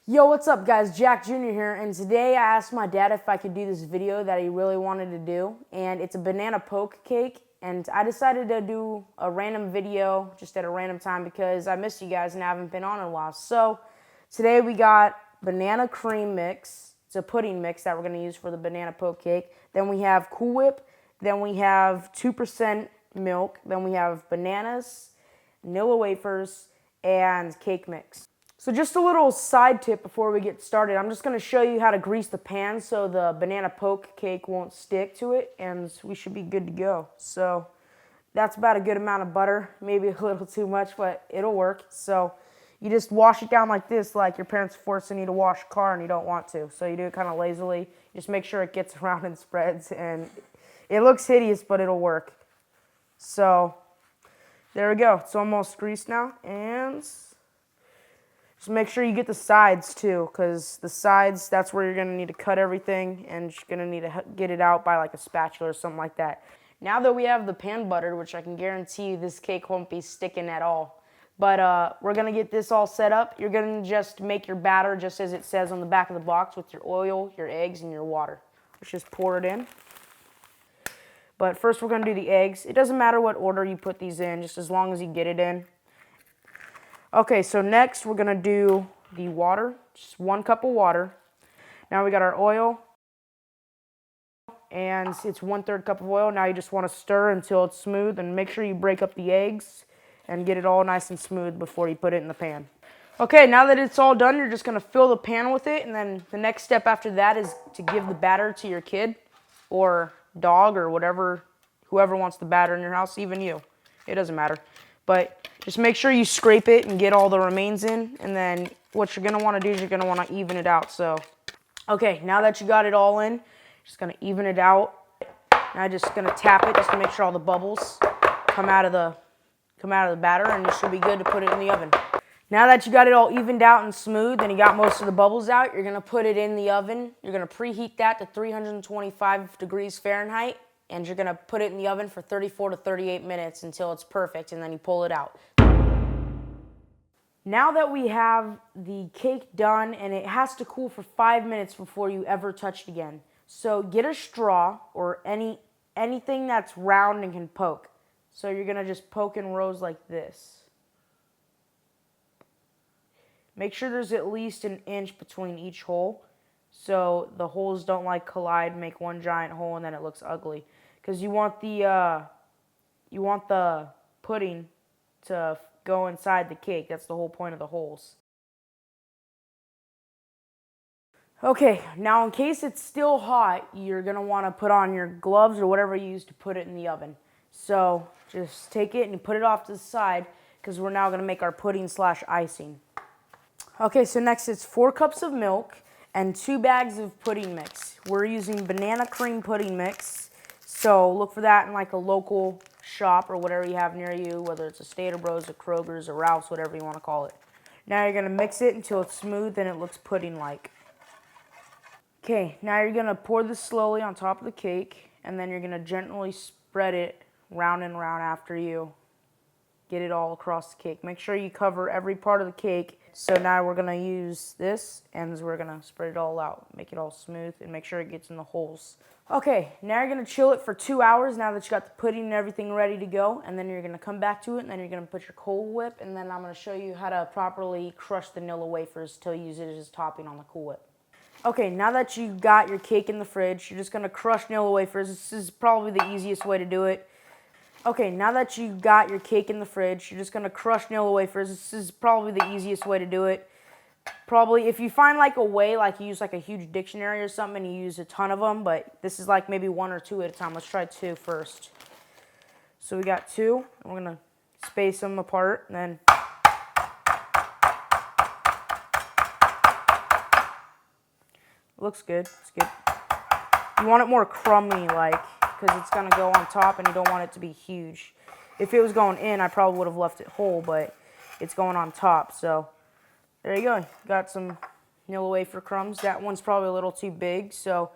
Yo, what's up guys? Jack Jr. here, and today I asked my dad if I could do this video that he really wanted to do, and it's a banana poke cake, and I decided to do a random video just at a random time because I missed you guys and I haven't been on in a while. So today we got banana cream mix. It's a pudding mix that we're going to use for the banana poke cake. Then we have Cool Whip, then we have 2% milk, then we have bananas, nilla wafers, and cake mix. So just a little side tip before we get started. I'm just going to show you how to grease the pan so the banana poke cake won't stick to it, and we should be good to go. So that's about a good amount of butter, maybe a little too much, but it'll work. So you just wash it down like this, like your parents are forcing you to wash a car and you don't want to. So you do it kind of lazily. Just make sure it gets around and spreads, and it looks hideous, but it'll work. So there we go. It's almost greased now, and just make sure you get the sides too, because the sides, that's where you're going to need to cut everything, and you're going to need to get it out by like a spatula or something like that. Now that we have the pan buttered, which I can guarantee you this cake won't be sticking at all, but we're going to get this all set up. You're going to just make your batter just as it says on the back of the box with your oil, your eggs, and your water. Let's just pour it in. But first we're going to do the eggs. It doesn't matter what order you put these in, just as long as you get it in. Okay, so next we're going to do the water, just 1 cup of water. Now we got our oil, and it's 1/3 cup of oil. Now you just want to stir until it's smooth, and make sure you break up the eggs and get it all nice and smooth before you put it in the pan. Okay, now that it's all done, you're just going to fill the pan with it, and then the next step after that is to give the batter to your kid or dog or whoever wants the batter in your house, even you. It doesn't matter. But just make sure you scrape it and get all the remains in, and then what you're going to want to do is you're going to want to even it out. So, okay, now that you got it all in, just going to even it out. Now I'm just going to tap it just to make sure all the bubbles come out of the batter, and you should be good to put it in the oven. Now that you got it all evened out and smooth and you got most of the bubbles out, you're going to put it in the oven. You're going to preheat that to 325 degrees Fahrenheit. And you're going to put it in the oven for 34 to 38 minutes until it's perfect, and then you pull it out. Now that we have the cake done, and it has to cool for 5 minutes before you ever touch it again. So get a straw or anything that's round and can poke. So you're going to just poke in rows like this. Make sure there's at least 1 inch between each hole, so the holes don't like collide, make one giant hole, and then it looks ugly. Because you want the pudding to go inside the cake. That's the whole point of the holes. Okay, now in case it's still hot, you're going to want to put on your gloves or whatever you use to put it in the oven. So just take it and put it off to the side, because we're now going to make our pudding/icing. Okay, so next it's 4 cups of milk and 2 bags of pudding mix. We're using banana cream pudding mix. So look for that in like a local shop or whatever you have near you, whether it's a Stater Bros, a Kroger's, a Ralph's, whatever you want to call it. Now you're going to mix it until it's smooth and it looks pudding-like. Okay, now you're going to pour this slowly on top of the cake, and then you're going to gently spread it round and round after you get it all across the cake. Make sure you cover every part of the cake. So now we're going to use this, and we're going to spread it all out, make it all smooth, and make sure it gets in the holes. Okay, now you're going to chill it for 2 hours now that you got the pudding and everything ready to go, and then you're going to come back to it, and then you're going to put your Cool Whip, and then I'm going to show you how to properly crush the nilla wafers to use it as topping on the Cool Whip. Okay, now that you got your cake in the fridge, you're just going to crush nilla wafers. This is probably the easiest way to do it. Okay, now that you got your cake in the fridge, you're just going to crush nilla wafers. This is probably the easiest way to do it. Probably, if you find like a way, like you use like a huge dictionary or something and you use a ton of them, but this is like maybe 1 or 2 at a time. Let's try 2 first. So we got 2, and we're going to space them apart, and then looks good. It's good. You want it more crummy, like, because it's going to go on top, and you don't want it to be huge. If it was going in, I probably would have left it whole, but it's going on top. So there you go. Got some nilla wafer crumbs. That one's probably a little too big, so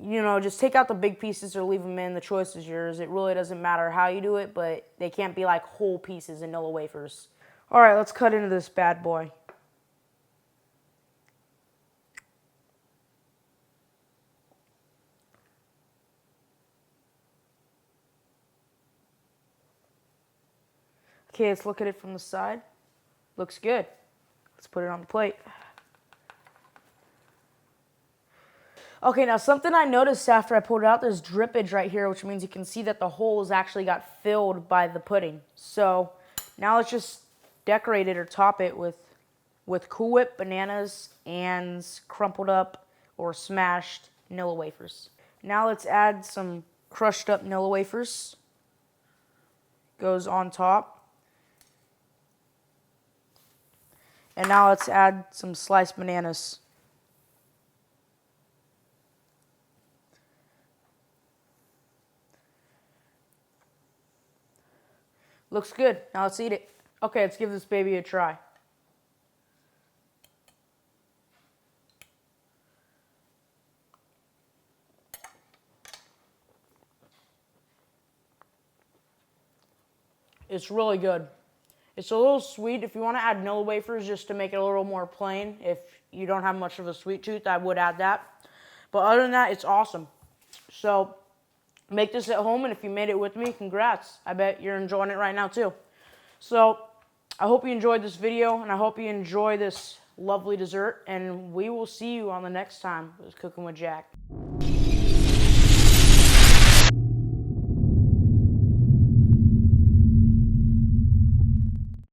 just take out the big pieces or leave them in. The choice is yours. It really doesn't matter how you do it, but they can't be like whole pieces of nilla wafers. All right, let's cut into this bad boy. Okay, let's look at it from the side. Looks good. Let's put it on the plate. Okay, now something I noticed after I pulled it out, there's drippage right here, which means you can see that the holes actually got filled by the pudding. So now let's just decorate it or top it with Cool Whip bananas and crumpled up or smashed Nilla wafers. Now let's add some crushed up Nilla wafers. Goes on top. And now let's add some sliced bananas. Looks good. Now let's eat it. Okay, let's give this baby a try. It's really good. It's a little sweet. If you want to add Nilla wafers just to make it a little more plain, if you don't have much of a sweet tooth, I would add that. But other than that, it's awesome. So make this at home, and if you made it with me, congrats. I bet you're enjoying it right now too. So I hope you enjoyed this video, and I hope you enjoy this lovely dessert, and we will see you on the next time with Cooking with Jack.